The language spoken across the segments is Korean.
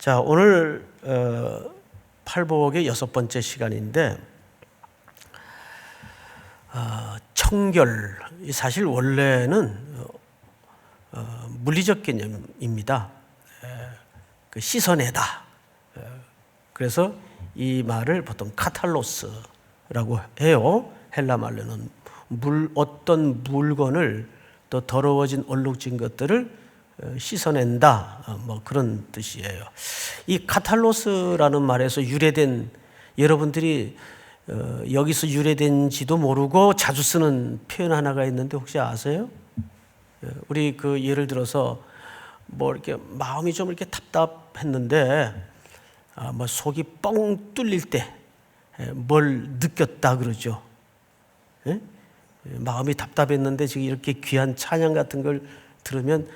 자, 오늘 팔복의 6번째 시간인데 청결, 사실 원래는 물리적 개념입니다. 그 씻어내다. 그래서 이 말을 보통 카탈로스라고 해요. 헬라 말로는 어떤 물건을 또 더러워진 얼룩진 것들을 씻어낸다, 뭐 그런 뜻이에요. 이 카탈로스라는 말에서 유래된, 여러분들이 여기서 유래된지도 모르고 자주 쓰는 표현 하나가 있는데 혹시 아세요? 우리 그 예를 들어서 뭐 이렇게 마음이 좀 이렇게 답답했는데 뭐 속이 뻥 뚫릴 때 뭘 느꼈다 그러죠. 예? 마음이 답답했는데 지금 이렇게 귀한 찬양 같은 걸 들으면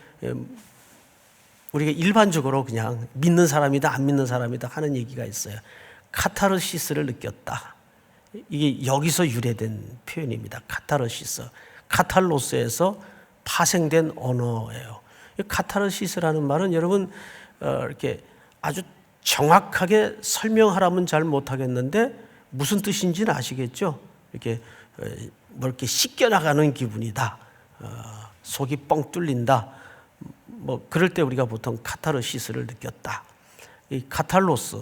우리가 일반적으로 그냥 믿는 사람이다 안 믿는 사람이다 하는 얘기가 있어요. 카타르시스를 느꼈다. 이게 여기서 유래된 표현입니다. 카타르시스, 카탈로스에서 파생된 언어예요. 카타르시스라는 말은 여러분 이렇게 아주 정확하게 설명하라면 잘 못하겠는데 무슨 뜻인지는 아시겠죠? 이렇게 뭐 이렇게 씻겨나가는 기분이다. 속이 뻥 뚫린다. 뭐 그럴 때 우리가 보통 카타르시스를 느꼈다. 이 카탈로스,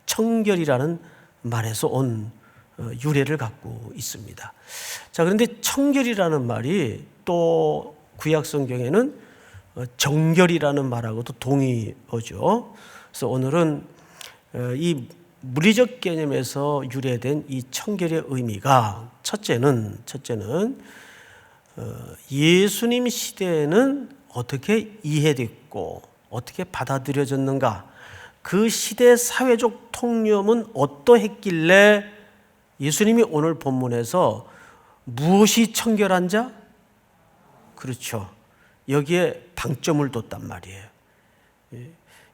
청결이라는 말에서 온 유래를 갖고 있습니다. 자, 그런데 청결이라는 말이 또 구약 성경에는 정결이라는 말하고도 동의어죠. 그래서 오늘은 이 물리적 개념에서 유래된 이 청결의 의미가 첫째는 예수님 시대에는 어떻게 이해됐고 어떻게 받아들여졌는가, 그 시대 사회적 통념은 어떠했길래 예수님이 오늘 본문에서 무엇이 청결한 자? 그렇죠. 여기에 방점을 뒀단 말이에요.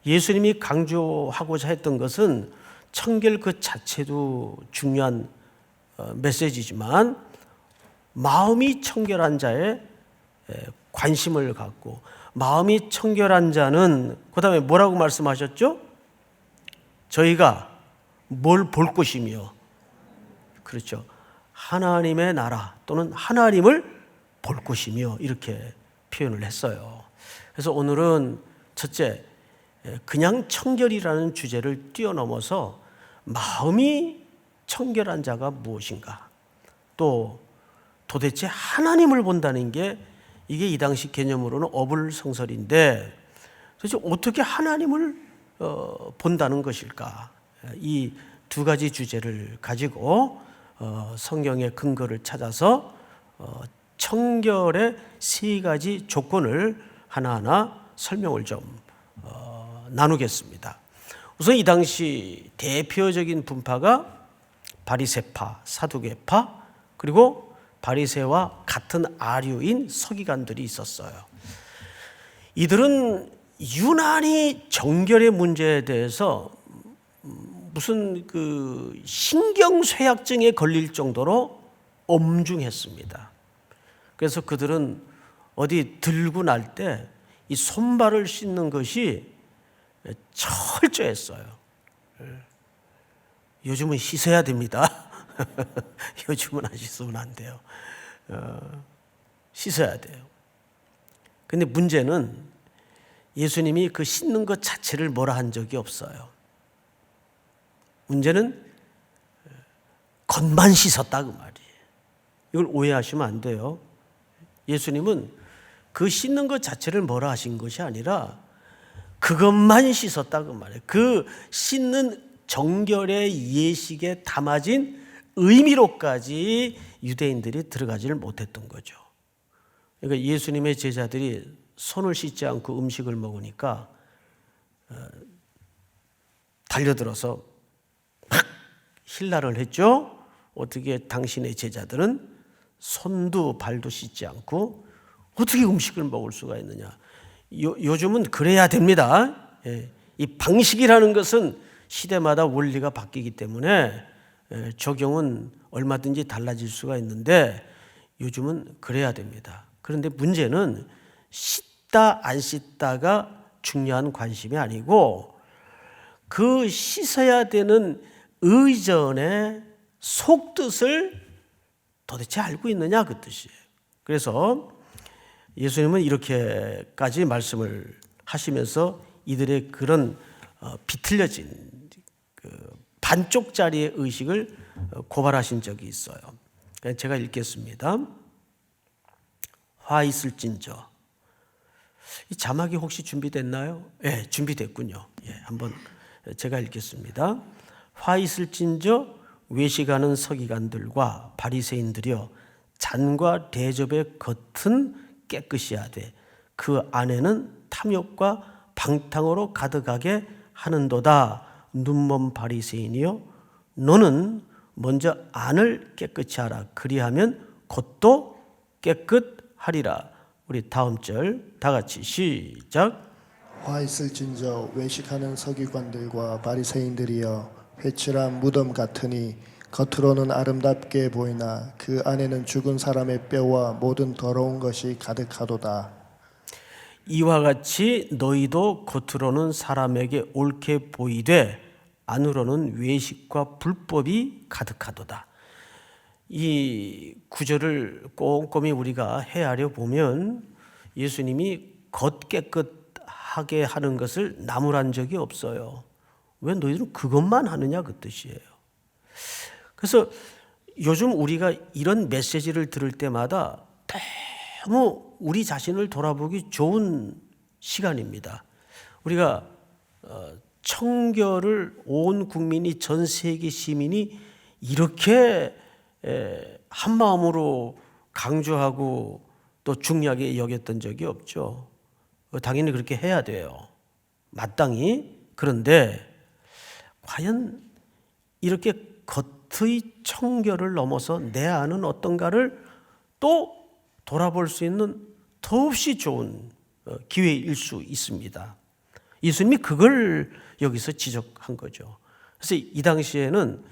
예수님이 강조하고자 했던 것은 청결 그 자체도 중요한 메시지지만 마음이 청결한 자에 관심을 갖고, 마음이 청결한 자는 그 다음에 뭐라고 말씀하셨죠? 저희가 뭘 볼 것이며, 그렇죠, 하나님의 나라 또는 하나님을 볼 것이며, 이렇게 표현을 했어요. 그래서 오늘은 첫째, 그냥 청결이라는 주제를 뛰어넘어서 마음이 청결한 자가 무엇인가, 또 도대체 하나님을 본다는 게 이게 이 당시 개념으로는 어불성설인데 도대체 어떻게 하나님을 본다는 것일까, 이 두 가지 주제를 가지고 성경의 근거를 찾아서 청결의 세 가지 조건을 하나하나 설명을 좀 나누겠습니다. 우선 이 당시 대표적인 분파가 바리새파, 사두개파, 그리고 바리새와 같은 아류인 서기관들이 있었어요. 이들은 유난히 정결의 문제에 대해서 무슨 그 신경쇠약증에 걸릴 정도로 엄중했습니다. 그래서 그들은 어디 들고 날 때 이 손발을 씻는 것이 철저했어요. 요즘은 씻어야 됩니다. 요즘은 안 씻으면 안 돼요. 씻어야 돼요. 근데 문제는 예수님이 그 씻는 것 자체를 뭐라 한 적이 없어요. 문제는 겉만 씻었다 그 말이에요. 이걸 오해하시면 안 돼요. 예수님은 그 씻는 것 자체를 뭐라 하신 것이 아니라 그것만 씻었다 그 말이에요. 그 씻는 정결의 예식에 담아진 의미로까지 유대인들이 들어가지를 못했던 거죠. 그러니까 예수님의 제자들이 손을 씻지 않고 음식을 먹으니까 달려들어서 막 힐라를 했죠. 어떻게 당신의 제자들은 손도 발도 씻지 않고 어떻게 음식을 먹을 수가 있느냐. 요즘은 그래야 됩니다. 이 방식이라는 것은 시대마다 원리가 바뀌기 때문에 적용은 얼마든지 달라질 수가 있는데 요즘은 그래야 됩니다. 그런데 문제는 씻다 안 씻다가 중요한 관심이 아니고 그 씻어야 되는 의전의 속뜻을 도대체 알고 있느냐 그 뜻이에요. 그래서 예수님은 이렇게까지 말씀을 하시면서 이들의 그런 비틀려진 반쪽짜리의 의식을 고발하신 적이 있어요. 제가 읽겠습니다. 화 있을진저. 이 자막이 혹시 준비됐나요? 네, 준비됐군요. 한번 제가 읽겠습니다. 화 있을진저 외식하는 서기관들과 바리새인들이여, 잔과 대접의 겉은 깨끗이 하되 그 안에는 탐욕과 방탕으로 가득하게 하는도다. 눈먼 바리새인이여, 너는 먼저 안을 깨끗이 하라. 그리하면 겉도 깨끗하리라. 우리 다음 절 다 같이 시작. 화 있을진저 외식하는 서기관들과 바리새인들이여, 회칠한 무덤 같으니 겉으로는 아름답게 보이나 그 안에는 죽은 사람의 뼈와 모든 더러운 것이 가득하도다. 이와 같이 너희도 겉으로는 사람에게 옳게 보이되 안으로는 외식과 불법이 가득하도다. 이 구절을 꼼꼼히 우리가 헤아려 보면 예수님이 겉 깨끗하게 하는 것을 나무란 적이 없어요. 왜 너희들은 그것만 하느냐 그 뜻이에요. 그래서 요즘 우리가 이런 메시지를 들을 때마다 너무 우리 자신을 돌아보기 좋은 시간입니다. 우리가 청결을 온 국민이, 전 세계 시민이 이렇게 한 마음으로 강조하고 또 중요하게 여겼던 적이 없죠. 당연히 그렇게 해야 돼요. 마땅히. 그런데 과연 이렇게 겉의 청결을 넘어서 내 안은 어떤가를 또 돌아볼 수 있는 더없이 좋은 기회일 수 있습니다. 예수님이 그걸 여기서 지적한 거죠. 그래서 이 당시에는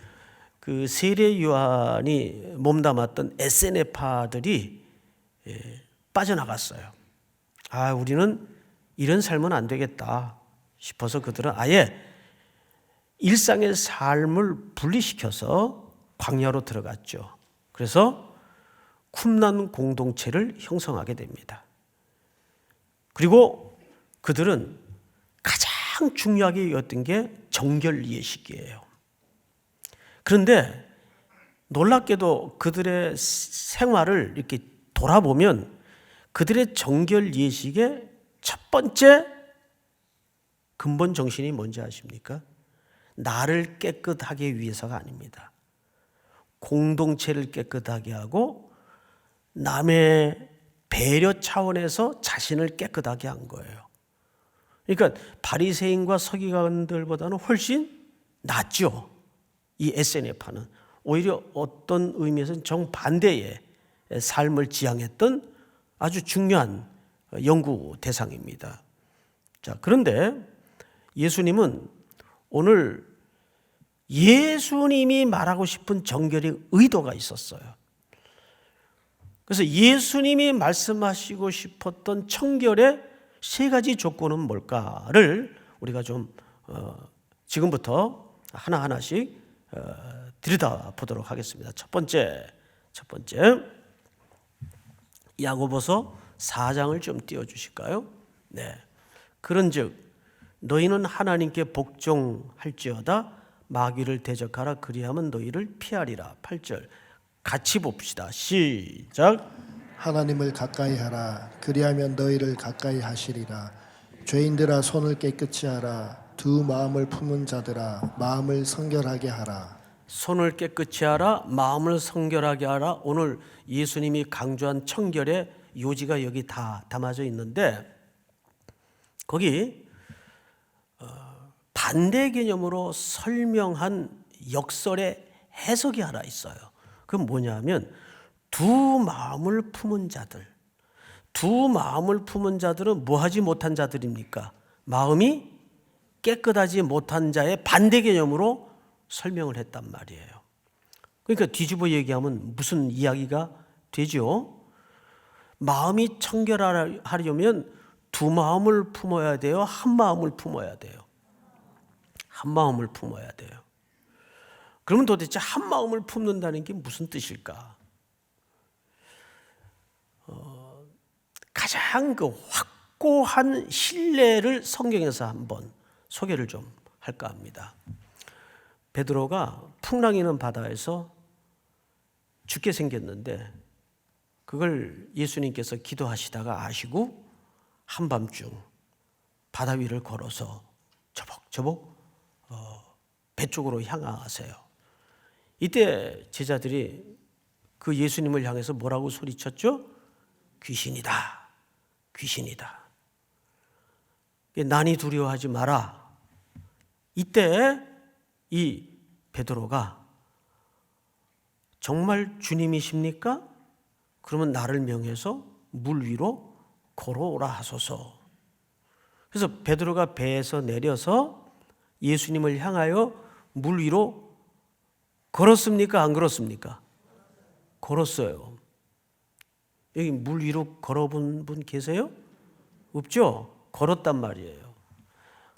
그 세례 요한이 몸담았던 SNF파들이 빠져나갔어요. 우리는 이런 삶은 안 되겠다 싶어서 그들은 아예 일상의 삶을 분리시켜서 광야로 들어갔죠. 그래서 쿰란 공동체를 형성하게 됩니다. 그리고 그들은 가장 중요하게 여겼던 게 정결 예식이에요. 그런데 놀랍게도 그들의 생활을 이렇게 돌아보면 그들의 정결 예식의 첫 번째 근본 정신이 뭔지 아십니까? 나를 깨끗하게 위해서가 아닙니다. 공동체를 깨끗하게 하고 남의 배려 차원에서 자신을 깨끗하게 한 거예요. 그러니까 바리새인과 서기관들보다는 훨씬 낫죠. 이 SNF파는 오히려 어떤 의미에서는 정반대의 삶을 지향했던 아주 중요한 연구 대상입니다. 자, 그런데 예수님은 오늘 예수님이 말하고 싶은 정결의 의도가 있었어요. 그래서 예수님이 말씀하시고 싶었던 청결의 세 가지 조건은 뭘까를 우리가 좀 지금부터 하나하나씩 들여다보도록 하겠습니다. 첫 번째 야고보서 4장을 좀 띄워주실까요? 네. 그런즉 너희는 하나님께 복종할지어다 마귀를 대적하라 그리하면 너희를 피하리라. 8절 같이 봅시다. 시작. 하나님을 가까이 하라. 그리하면 너희를 가까이 하시리라. 죄인들아 손을 깨끗이 하라. 두 마음을 품은 자들아 마음을 성결하게 하라. 손을 깨끗이 하라. 마음을 성결하게 하라. 오늘 예수님이 강조한 청결의 요지가 여기 다 담아져 있는데 거기 반대 개념으로 설명한 역설의 해석이 하나 있어요. 그건 뭐냐면 두 마음을 품은 자들. 두 마음을 품은 자들은 뭐하지 못한 자들입니까? 마음이 깨끗하지 못한 자의 반대 개념으로 설명을 했단 말이에요. 그러니까 뒤집어 얘기하면 무슨 이야기가 되죠? 마음이 청결하려면 두 마음을 품어야 돼요? 한 마음을 품어야 돼요? 한 마음을 품어야 돼요. 그러면 도대체 한 마음을 품는다는 게 무슨 뜻일까? 가장 그 확고한 신뢰를 성경에서 한번 소개를 좀 할까 합니다. 베드로가 풍랑이는 바다에서 죽게 생겼는데 그걸 예수님께서 기도하시다가 아시고 한밤중 바다 위를 걸어서 저벅저벅 배 쪽으로 향하세요. 이때 제자들이 그 예수님을 향해서 뭐라고 소리쳤죠? 귀신이다. 귀신이다. 난이 두려워하지 마라. 이때 이 베드로가 정말 주님이십니까? 그러면 나를 명해서 물 위로 걸어오라 하소서. 그래서 베드로가 배에서 내려서 예수님을 향하여 물 위로 걸었습니까? 안 걸었습니까? 걸었어요. 여기 물 위로 걸어본 분 계세요? 없죠? 걸었단 말이에요.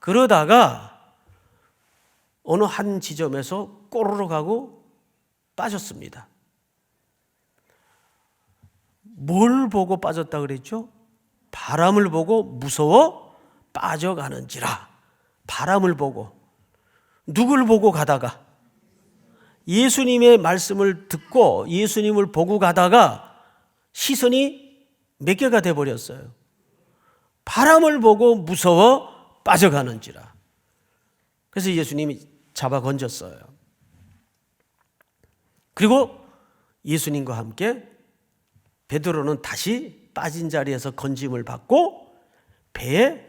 그러다가 어느 한 지점에서 꼬르르 가고 빠졌습니다. 뭘 보고 빠졌다 그랬죠? 바람을 보고 무서워 빠져가는지라. 바람을 보고. 누굴 보고 가다가? 예수님의 말씀을 듣고 예수님을 보고 가다가 시선이 몇 개가 돼버렸어요. 바람을 보고 무서워 빠져가는지라. 그래서 예수님이 잡아 건졌어요. 그리고 예수님과 함께 베드로는 다시 빠진 자리에서 건짐을 받고 배에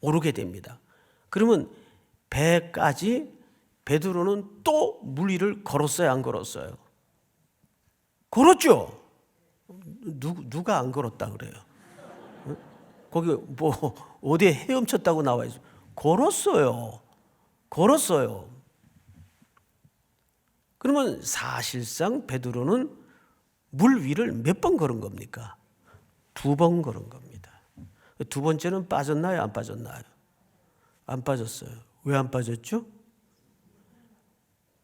오르게 됩니다. 그러면 배까지 베드로는 또 물 위를 걸었어요, 안 걸었어요? 걸었죠. 누가 안 걸었다 그래요? 거기 뭐 어디에 헤엄쳤다고 나와 있어요? 걸었어요. 걸었어요. 그러면 사실상 베드로는 물 위를 몇 번 걸은 겁니까? 2번 걸은 겁니다. 두 번째는 빠졌나요? 안 빠졌나요? 안 빠졌어요. 왜 안 빠졌죠?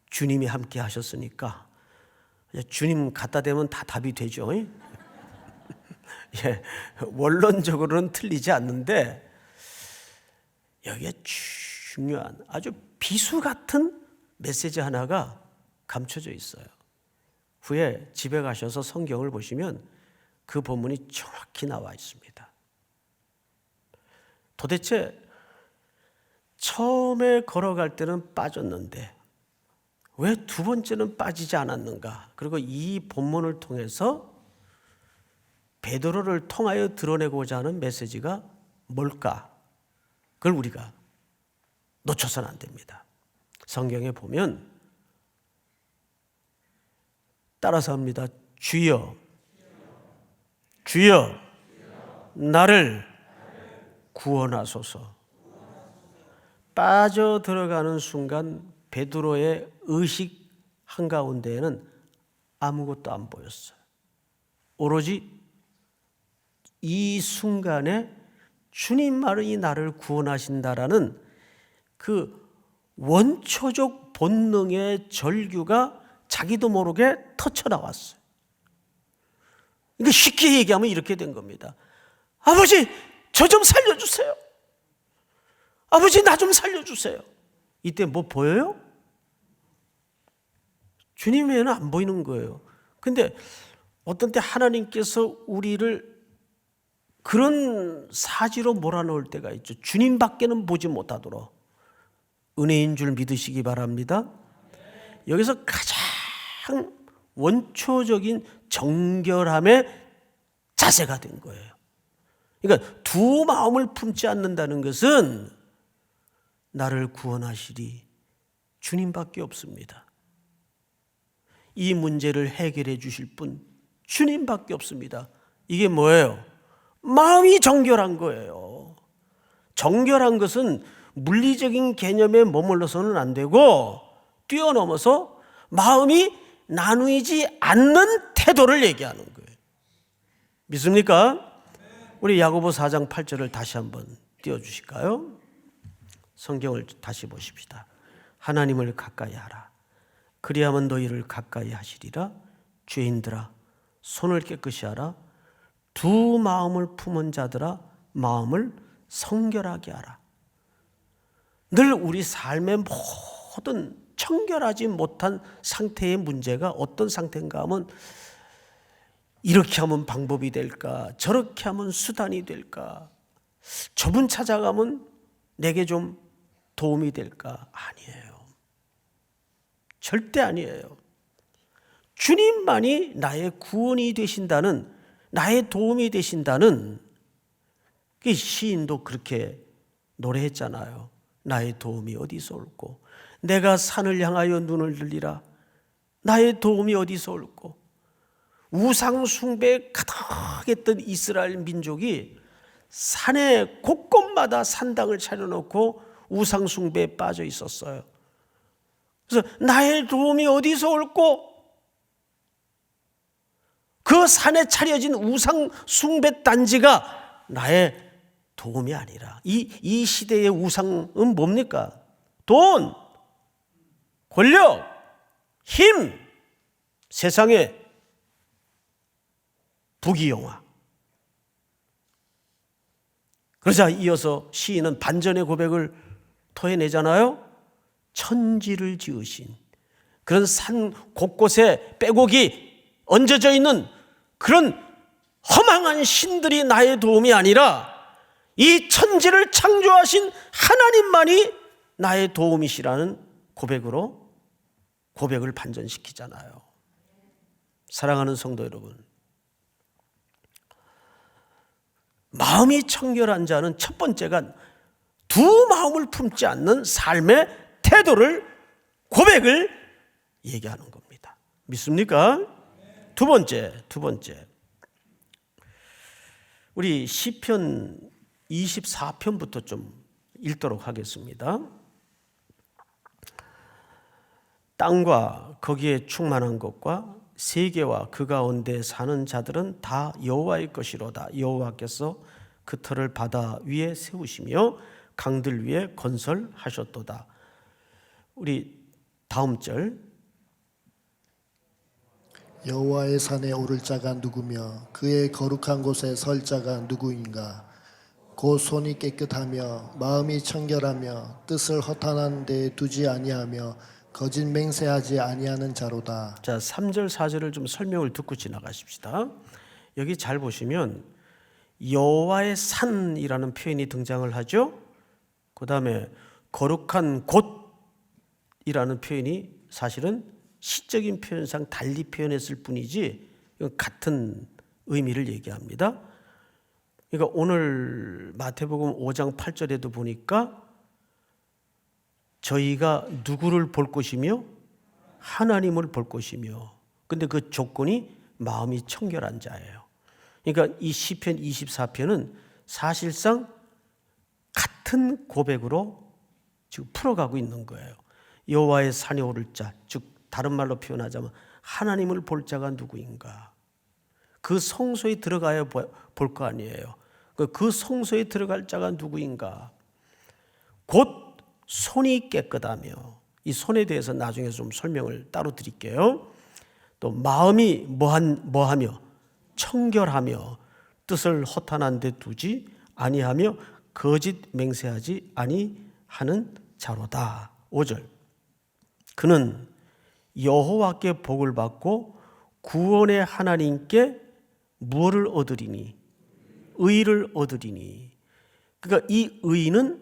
주님이 함께 하셨으니까. 주님 갖다 대면 다 답이 되죠. 예, 원론적으로는 틀리지 않는데 여기에 중요한 아주 비수 같은 메시지 하나가 감춰져 있어요. 후에 집에 가셔서 성경을 보시면 그 본문이 정확히 나와 있습니다. 도대체 처음에 걸어갈 때는 빠졌는데 왜 두 번째는 빠지지 않았는가? 그리고 이 본문을 통해서 베드로를 통하여 드러내고자 하는 메시지가 뭘까? 그걸 우리가 놓쳐서는 안 됩니다. 성경에 보면 따라서 합니다. 주여, 주여, 나를 구원하소서. 빠져 들어가는 순간 베드로의 의식 한가운데에는 아무것도 안 보였어요. 오로지 이 순간에 주님만이 나를 구원하신다라는 그 원초적 본능의 절규가 자기도 모르게 터쳐나왔어요. 그러니까 쉽게 얘기하면 이렇게 된 겁니다. 아버지, 저 좀 살려주세요. 아버지, 나 좀 살려주세요. 이때 뭐 보여요? 주님 외에는 안 보이는 거예요. 근데 어떤 때 하나님께서 우리를 그런 사지로 몰아넣을 때가 있죠. 주님밖에는 보지 못하도록. 은혜인 줄 믿으시기 바랍니다. 여기서 가장 원초적인 정결함의 자세가 된 거예요. 그러니까 두 마음을 품지 않는다는 것은 나를 구원하시리 주님밖에 없습니다. 이 문제를 해결해 주실 분 주님밖에 없습니다. 이게 뭐예요? 마음이 정결한 거예요. 정결한 것은 물리적인 개념에 머물러서는 안 되고 뛰어넘어서 마음이 나누이지 않는 태도를 얘기하는 거예요. 믿습니까? 우리 야고보 4장 8절을 다시 한번 띄워주실까요? 성경을 다시 보십시다. 하나님을 가까이 하라. 그리하면 너희를 가까이 하시리라. 죄인들아 손을 깨끗이 하라. 두 마음을 품은 자들아 마음을 성결하게 하라. 늘 우리 삶의 모든 청결하지 못한 상태의 문제가 어떤 상태인가 하면 이렇게 하면 방법이 될까? 저렇게 하면 수단이 될까? 저분 찾아가면 내게 좀 도움이 될까? 아니에요. 절대 아니에요. 주님만이 나의 구원이 되신다는, 나의 도움이 되신다는, 그 시인도 그렇게 노래했잖아요. 나의 도움이 어디서 올꼬? 내가 산을 향하여 눈을 들리라. 나의 도움이 어디서 올꼬? 우상 숭배에 가득했던 이스라엘 민족이 산의 곳곳마다 산당을 차려놓고 우상 숭배에 빠져 있었어요. 그래서 나의 도움이 어디서 올꼬? 그 산에 차려진 우상 숭배 단지가 나의 도움이 아니라, 이 시대의 우상은 뭡니까? 돈, 권력, 힘, 세상의 부귀영화. 그러자 이어서 시인은 반전의 고백을 토해내잖아요. 천지를 지으신, 그런 산 곳곳에 빼곡이 얹어져 있는 그런 허망한 신들이 나의 도움이 아니라 이 천지를 창조하신 하나님만이 나의 도움이시라는 고백으로 고백을 반전시키잖아요. 사랑하는 성도 여러분, 마음이 청결한 자는 첫 번째가 두 마음을 품지 않는 삶의 태도를, 고백을 얘기하는 겁니다. 믿습니까? 두 번째, 우리 시편 24편부터 좀 읽도록 하겠습니다. 땅과 거기에 충만한 것과 세계와 그 가운데 사는 자들은 다 여호와의 것이로다. 여호와께서 그 터를 바다 위에 세우시며 강들 위에 건설하셨도다. 우리 다음 절. 여호와의 산에 오를 자가 누구며 그의 거룩한 곳에 설 자가 누구인가? 곧 손이 깨끗하며 마음이 청결하며 뜻을 허탄한 데 두지 아니하며 거짓 맹세하지 아니하는 자로다. 자, 3절 4절을 좀 설명을 듣고 지나가십시다. 여기 잘 보시면 여호와의 산이라는 표현이 등장을 하죠. 그 다음에 거룩한 곳이라는 표현이 사실은 시적인 표현상 달리 표현했을 뿐이지 같은 의미를 얘기합니다. 그러니까 오늘 마태복음 5장 8절에도 보니까 저희가 누구를 볼 것이며 하나님을 볼 것이며, 근데 그 조건이 마음이 청결한 자예요. 그러니까 이 시편 24편은 사실상 같은 고백으로 지금 풀어가고 있는 거예요. 여호와의 산에 오를 자, 즉 다른 말로 표현하자면 하나님을 볼 자가 누구인가? 그 성소에 들어가야 볼 거 아니에요. 그 성소에 들어갈 자가 누구인가? 곧 손이 깨끗하며, 이 손에 대해서 나중에 좀 설명을 따로 드릴게요. 또 마음이 뭐하며? 청결하며 뜻을 허탄한 데 두지 아니하며 거짓 맹세하지 아니하는 자로다. 5절. 그는 여호와께 복을 받고 구원의 하나님께 무엇을 얻으리니? 의를 얻으리니. 그러니까 이 의는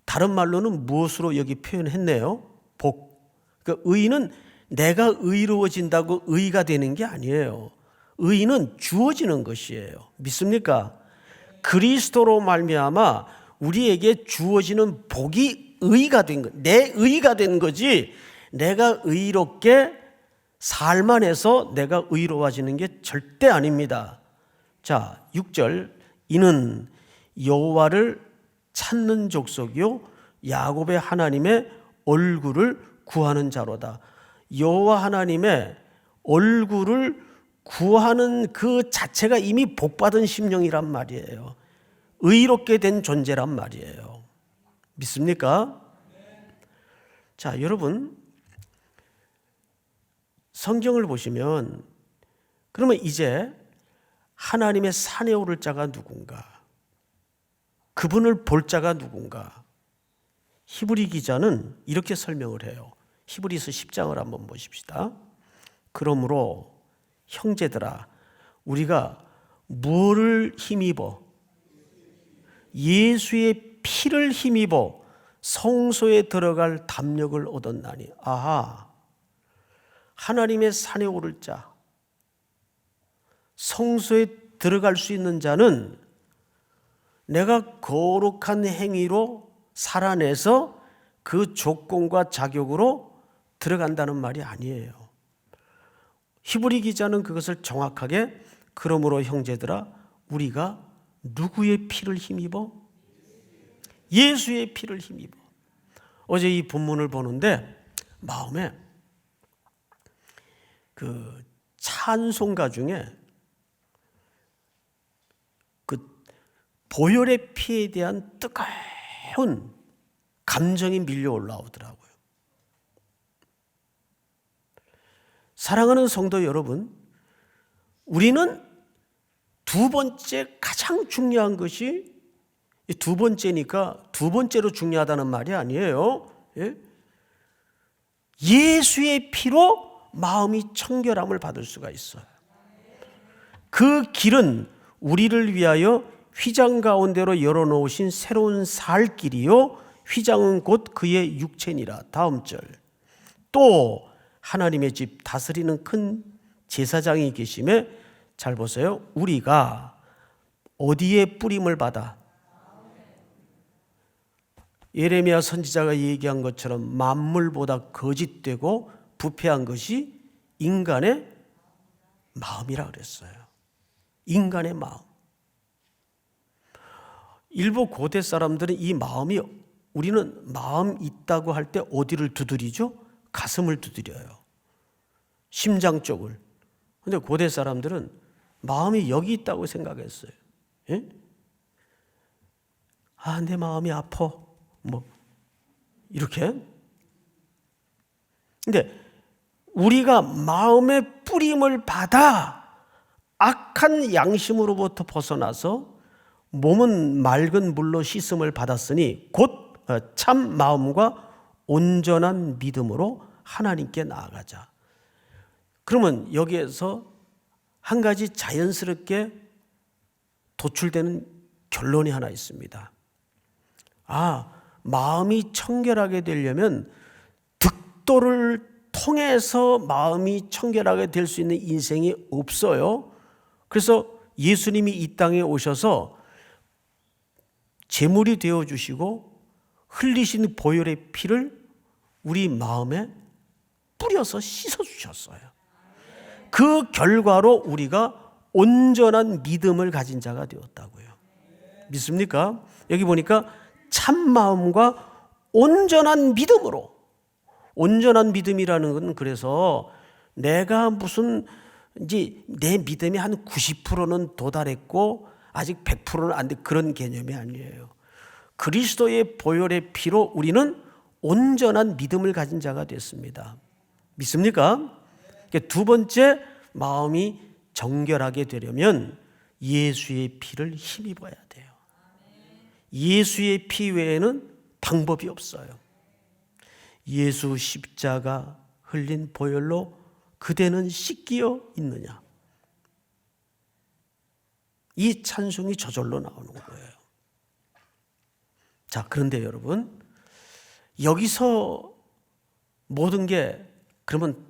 다른 말로는 무엇으로 여기 표현했네요? 복. 그러니까 의는 내가 의로워진다고 의가 되는 게 아니에요. 의는 주어지는 것이에요. 믿습니까? 그리스도로 말미암아 우리에게 주어지는 복이 의가 된 거, 내 의가 된 거지, 내가 의롭게 살만해서 내가 의로워지는 게 절대 아닙니다. 자, 6절. 이는 여호와를 찾는 족속이요 야곱의 하나님의 얼굴을 구하는 자로다. 여호와 하나님의 얼굴을 구하는 그 자체가 이미 복받은 심령이란 말이에요. 의롭게 된 존재란 말이에요. 믿습니까? 자, 여러분, 성경을 보시면 그러면 이제 하나님의 산에 오를 자가 누군가? 그분을 볼 자가 누군가? 히브리 기자는 이렇게 설명을 해요. 히브리서 10장을 한번 보십시다. 그러므로 형제들아, 우리가 무엇을 힘입어? 예수의 피를 힘입어 성소에 들어갈 담력을 얻었나니. 아하, 하나님의 산에 오를 자, 성소에 들어갈 수 있는 자는 내가 거룩한 행위로 살아내서 그 조건과 자격으로 들어간다는 말이 아니에요. 히브리 기자는 그것을 정확하게 그러므로 형제들아 우리가 누구의 피를 힘입어? 예수의 피를 힘입어. 어제 이 본문을 보는데 마음에 그 찬송가 중에 그 보혈의 피에 대한 뜨거운 감정이 밀려 올라오더라고요. 사랑하는 성도 여러분, 우리는 두 번째 가장 중요한 것이, 두 번째니까 두 번째로 중요하다는 말이 아니에요. 예수의 피로 마음이 청결함을 받을 수가 있어요. 그 길은 우리를 위하여 휘장 가운데로 열어놓으신 새로운 살 길이요 휘장은 곧 그의 육체니라. 다음 절. 또 하나님의 집 다스리는 큰 제사장이 계심에, 잘 보세요. 우리가 어디에 뿌림을 받아? 예레미야 선지자가 얘기한 것처럼 만물보다 거짓되고 부패한 것이 인간의 마음이라 그랬어요. 인간의 마음. 일부 고대 사람들은 이 마음이, 우리는 마음 있다고 할 때 어디를 두드리죠? 가슴을 두드려요. 심장 쪽을. 근데 고대 사람들은 마음이 여기 있다고 생각했어요. 예? 아, 내 마음이 아파. 뭐 이렇게. 근데 우리가 마음의 뿌림을 받아 악한 양심으로부터 벗어나서 몸은 맑은 물로 씻음을 받았으니 곧 참 마음과 온전한 믿음으로 하나님께 나아가자. 그러면 여기에서 한 가지 자연스럽게 도출되는 결론이 하나 있습니다. 아, 마음이 청결하게 되려면 득도를 통해서 마음이 청결하게 될 수 있는 인생이 없어요. 그래서 예수님이 이 땅에 오셔서 제물이 되어주시고 흘리신 보혈의 피를 우리 마음에 뿌려서 씻어주셨어요. 그 결과로 우리가 온전한 믿음을 가진 자가 되었다고요. 믿습니까? 여기 보니까 참 마음과 온전한 믿음으로. 온전한 믿음이라는 건 그래서 내가 무슨 이제 내 믿음이 한 90%는 도달했고 아직 100%는 안 돼, 그런 개념이 아니에요. 그리스도의 보혈의 피로 우리는 온전한 믿음을 가진 자가 됐습니다. 믿습니까? 두 번째, 마음이 정결하게 되려면 예수의 피를 힘입어야 돼요. 예수의 피 외에는 방법이 없어요. 예수 십자가 흘린 보혈로 그대는 씻기어 있느냐. 이 찬송이 저절로 나오는 거예요. 자, 그런데 여러분, 여기서 모든 게 그러면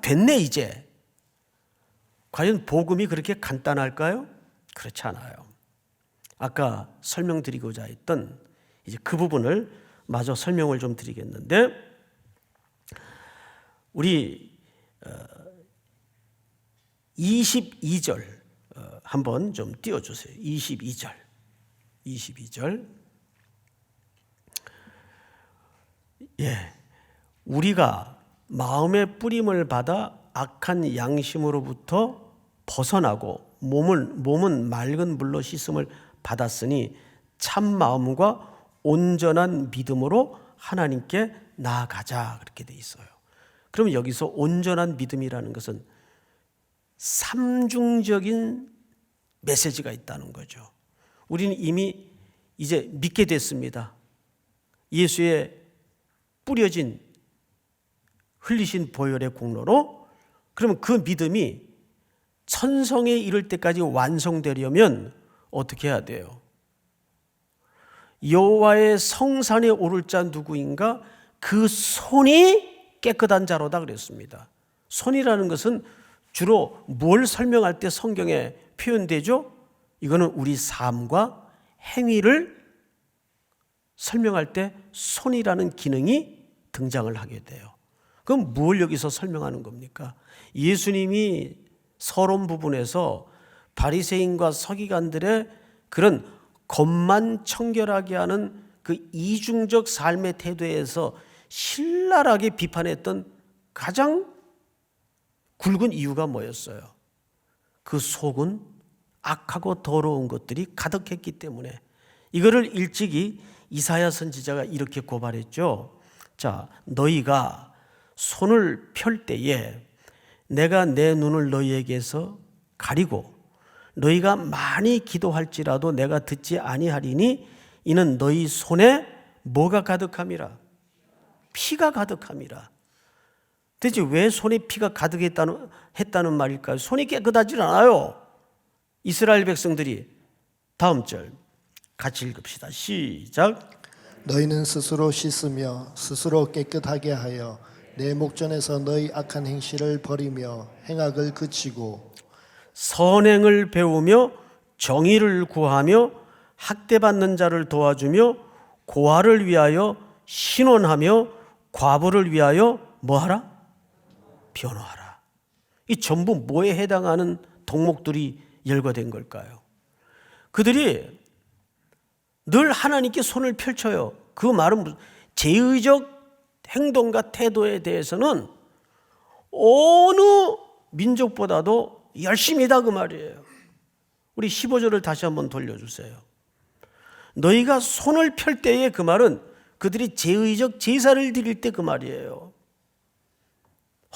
됐네 이제. 과연 복음이 그렇게 간단할까요? 그렇지 않아요. 아까 설명드리고자 했던 이제 그 부분을 마저 설명을 좀 드리겠는데, 우리 22절 한번 좀 띄워주세요. 22절. 예, 우리가 마음의 뿌림을 받아 악한 양심으로부터 벗어나고 몸은 맑은 물로 씻음을 받았으니 참 마음과 온전한 믿음으로 하나님께 나아가자 그렇게 돼 있어요. 그러면 여기서 온전한 믿음이라는 것은 삼중적인 메시지가 있다는 거죠. 우리는 이미 이제 믿게 됐습니다. 예수의 뿌려진 흘리신 보혈의 공로로. 그러면 그 믿음이 천성에 이를 때까지 완성되려면 어떻게 해야 돼요? 여호와의 성산에 오를 자 누구인가? 그 손이 깨끗한 자로다 그랬습니다. 손이라는 것은 주로 뭘 설명할 때 성경에 표현되죠? 이거는 우리 삶과 행위를 설명할 때 손이라는 기능이 등장을 하게 돼요. 그럼 뭘 여기서 설명하는 겁니까? 예수님이 서론 부분에서 바리새인과 서기관들의 그런 겉만 청결하게 하는 그 이중적 삶의 태도에서 신랄하게 비판했던 가장 굵은 이유가 뭐였어요? 그 속은 악하고 더러운 것들이 가득했기 때문에. 이거를 일찍이 이사야 선지자가 이렇게 고발했죠. 자, 너희가 손을 펼 때에 내가 내 눈을 너희에게서 가리고 너희가 많이 기도할지라도 내가 듣지 아니하리니 이는 너희 손에 뭐가 가득함이라? 피가 가득함이라. 대체 왜 손에 피가 가득했다는 말일까요? 손이 깨끗하지 않아요. 이스라엘 백성들이. 다음 절 같이 읽읍시다. 시작. 너희는 스스로 씻으며 스스로 깨끗하게 하여 내 목전에서 너희 악한 행실을 버리며 행악을 그치고 선행을 배우며 정의를 구하며 학대받는 자를 도와주며 고아를 위하여 신원하며 과부를 위하여 뭐하라? 변호하라. 이 전부 뭐에 해당하는 덕목들이 열거된 걸까요? 그들이 늘 하나님께 손을 펼쳐요. 그 말은 제의적 행동과 태도에 대해서는 어느 민족보다도 열심이다 그 말이에요. 우리 15절을 다시 한번 돌려주세요. 너희가 손을 펼 때에 그 말은 그들이 제의적 제사를 드릴 때 그 말이에요.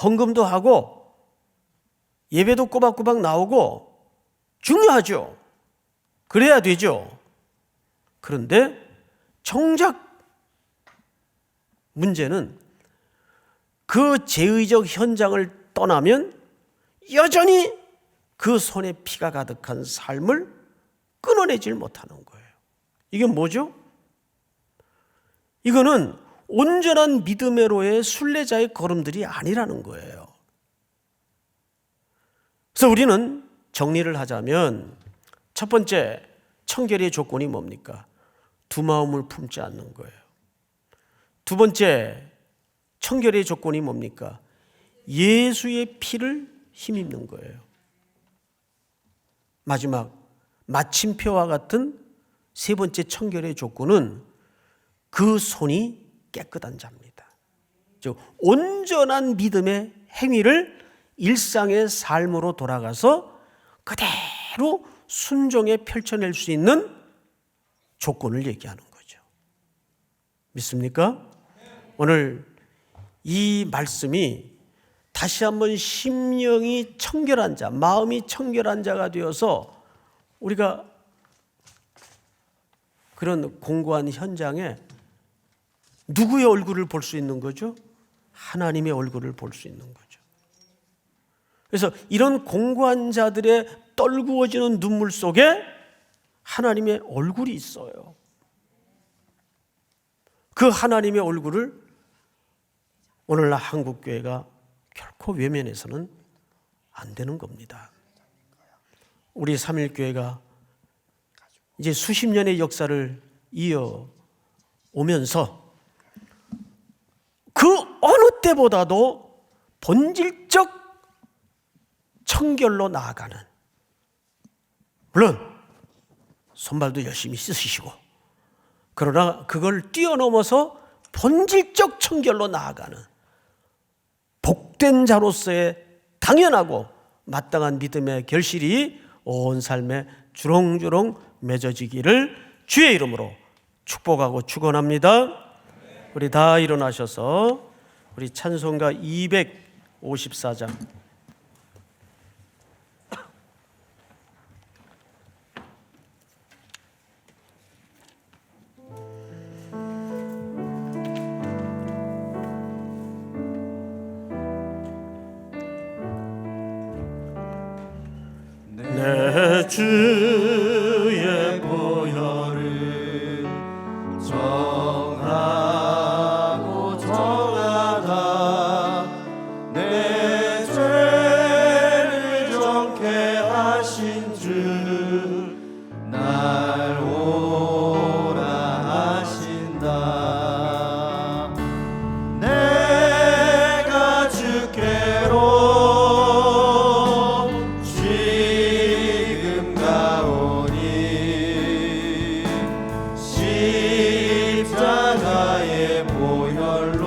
헌금도 하고 예배도 꼬박꼬박 나오고 중요하죠. 그래야 되죠. 그런데 정작 문제는 그 제의적 현장을 떠나면 여전히 그 손에 피가 가득한 삶을 끊어내질 못하는 거예요. 이게 뭐죠? 이거는 온전한 믿음으로의 순례자의 걸음들이 아니라는 거예요. 그래서 우리는 정리를 하자면 첫 번째 청결의 조건이 뭡니까? 두 마음을 품지 않는 거예요. 두 번째 청결의 조건이 뭡니까? 예수의 피를 힘입는 거예요. 마지막 마침표와 같은 세 번째 청결의 조건은 그 손이 깨끗한 자입니다. 즉 온전한 믿음의 행위를 일상의 삶으로 돌아가서 그대로 순종에 펼쳐낼 수 있는 조건을 얘기하는 거죠. 믿습니까? 오늘 이 말씀이 다시 한번 심령이 청결한 자, 마음이 청결한 자가 되어서 우리가 그런 공고한 현장에 누구의 얼굴을 볼 수 있는 거죠? 하나님의 얼굴을 볼 수 있는 거죠. 그래서 이런 공고한 자들의 떨구어지는 눈물 속에 하나님의 얼굴이 있어요. 그 하나님의 얼굴을 오늘날 한국교회가 결코 외면해서는 안 되는 겁니다. 우리 삼일교회가 이제 수십 년의 역사를 이어오면서 그 어느 때보다도 본질적 청결로 나아가는, 물론 손발도 열심히 씻으시고, 그러나 그걸 뛰어넘어서 본질적 청결로 나아가는 복된 자로서의 당연하고 마땅한 믿음의 결실이 온 삶에 주렁주렁 맺어지기를 주의 이름으로 축복하고 축원합니다. 우리 다 일어나셔서 우리 찬송가 254장 내 주의 보혈을 정하고 정하다 내 죄를 정케 하신 주 날 오라 하신다 내가 주께로 지금 가오니 십자가의 보혈로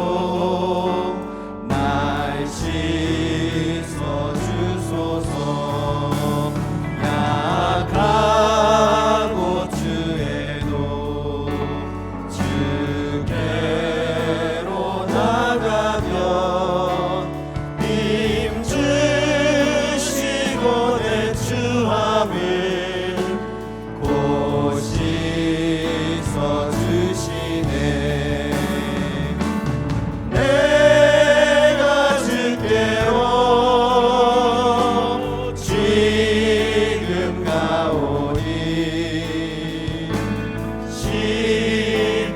날 씻어 주소서 약하고 주에도 주께로 나가면 힘주시고 내 주함을 곧 씻어 주시네 내가 주께로 지금 가오니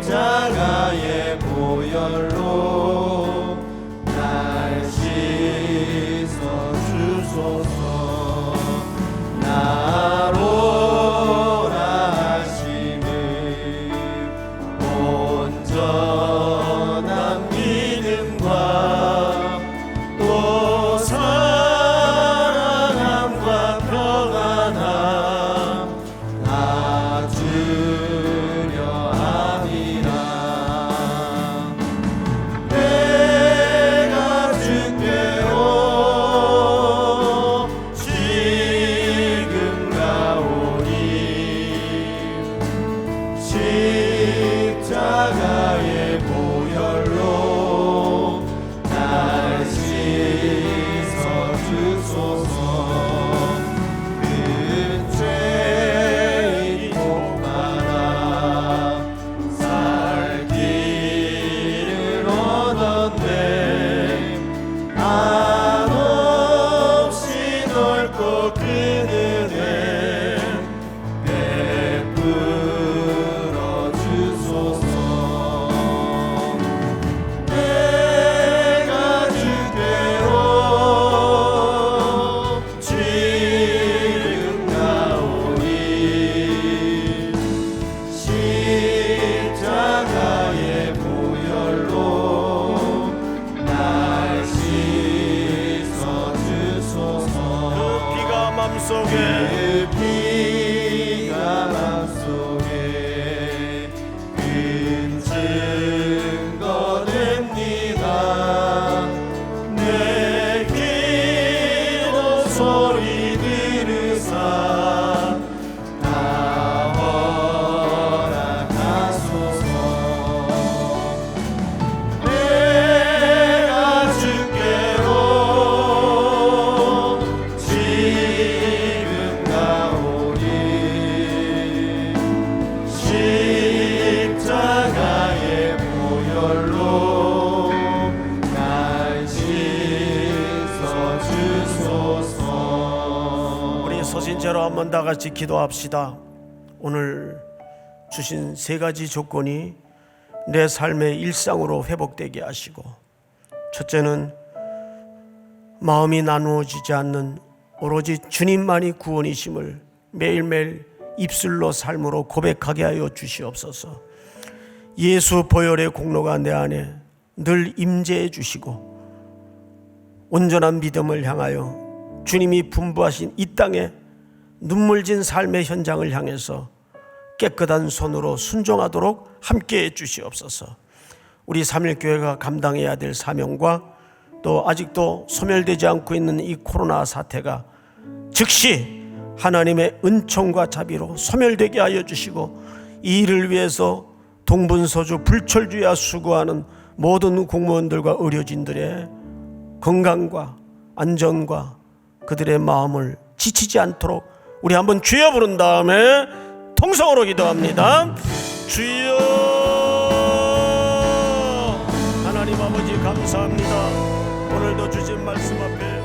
십자가의 보혈로 날 씻어 주소서 나로라 하심을 온전한 믿음과 또 사랑함과 평안함 다 주려 함이라 내가 주께로 지금 가오니 십자가의 보혈로 날 씻어 주소서 그 죄인 복마다 살 길을 얻었네 한없이 넓고 큰 은혜 베풀어 주소서 내가 주께로 지금 가오니 십자가의 보혈로 날 씻어 주소서 그 피가 맘속에 큰 증거 됩니다 내 기도 소리 들으사 다 허락하소서 내가 주께로 지금 가오니 십자가의 보혈로 날 씻어 주소서 우리 서신제로 한번 다 같이 기도합시다. 오늘 주신 세 가지 조건이 내 삶의 일상으로 회복되게 하시고 첫째는 마음이 나누어지지 않는 오로지 주님만이 구원이심을 매일매일 입술로 삶으로 고백하게 하여 주시옵소서. 예수 보혈의 공로가 내 안에 늘 임재해 주시고 온전한 믿음을 향하여 주님이 분부하신 이 땅에 눈물진 삶의 현장을 향해서 깨끗한 손으로 순종하도록 함께해 주시옵소서. 우리 삼일교회가 감당해야 될 사명과 또 아직도 소멸되지 않고 있는 이 코로나 사태가 즉시 하나님의 은총과 자비로 소멸되게 하여 주시고 이 일을 위해서 동분서주 불철주야 수고하는 모든 공무원들과 의료진들의 건강과 안전과 그들의 마음을 지치지 않도록 우리 한번 주여 부른 다음에 통성으로 기도합니다. 주여, 하나님 아버지 감사합니다. 오늘도 주신 말씀 앞에